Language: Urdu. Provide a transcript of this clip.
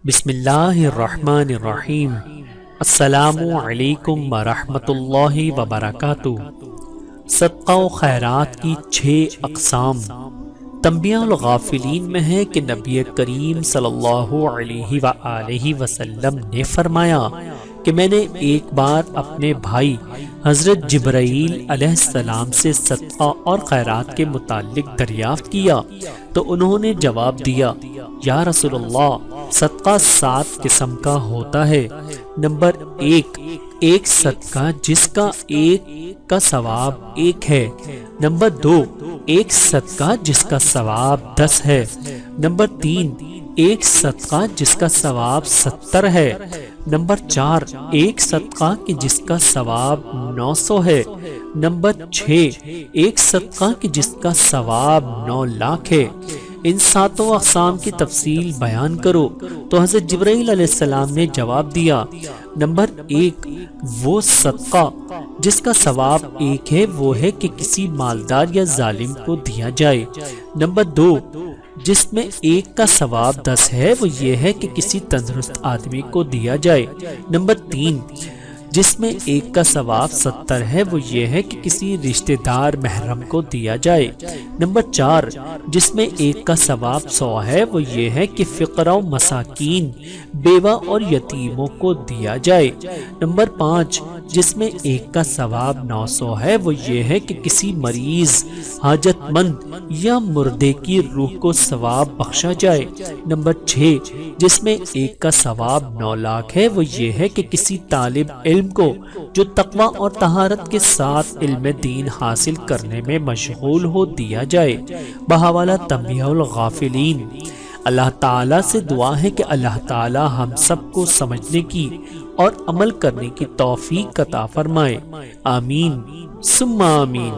بسم اللہ الرحمن الرحیم۔ السلام علیکم ورحمۃ اللہ وبرکاتہ۔ صدقہ و خیرات کی 6 اقسام۔ تنبیہ الغافلین میں ہے کہ نبی کریم صلی اللہ علیہ وآلہ وسلم نے فرمایا کہ میں نے ایک بار اپنے بھائی حضرت جبرائیل علیہ السلام سے صدقہ اور خیرات کے متعلق دریافت کیا تو انہوں نے جواب دیا، یا رسول اللہ، صدقہ 7 قسم کا ہوتا ہے۔ نمبر 1، ایک صدقہ جس کا ایک کا ثواب 1 ہے۔ نمبر 2، ایک صدقہ جس کا ثواب 10 ہے۔ نمبر 3، ایک صدقہ جس کا ثواب 70 ہے۔ نمبر 4، ایک صدقہ کہ جس کا ثواب 900 ہے۔ نمبر 6، ایک صدقہ کہ جس کا ثواب 9 لاکھ ہے۔ ان 7 اقسام کی تفصیل بیان کرو تو حضرت جبرائیل علیہ السلام نے جواب دیا، نمبر 1، وہ صدقہ جس کا ثواب 1 ہے وہ ہے کہ کسی مالدار یا ظالم کو دیا جائے۔ نمبر 2، جس میں 1 کا ثواب 10 ہے وہ یہ ہے کہ کسی تندرست آدمی کو دیا جائے۔ نمبر 3، جس میں 1 کا ثواب 70 ہے وہ یہ ہے کہ کسی رشتہ دار محرم کو دیا جائے۔ نمبر 4، جس میں 1 کا ثواب 100 ہے وہ یہ ہے کہ فقراء و مساکین، بیوہ اور یتیموں کو دیا جائے۔ نمبر 5، جس میں 1 کا ثواب 900 ہے وہ یہ ہے کہ کسی مریض، حاجت مند یا مردے کی روح کو ثواب بخشا جائے۔ نمبر 6، جس میں 1 کا ثواب 9 لاکھ ہے وہ یہ ہے کہ کسی طالب علم کو جو تقوی اور طہارت کے ساتھ علم دین حاصل کرنے میں مشغول ہو دیا جائے۔ بحوالہ تنبیہ الغافلین۔ اللہ تعالیٰ سے دعا ہے کہ اللہ تعالیٰ ہم سب کو سمجھنے کی اور عمل کرنے کی توفیق عطا فرمائے۔ آمین ثم آمین۔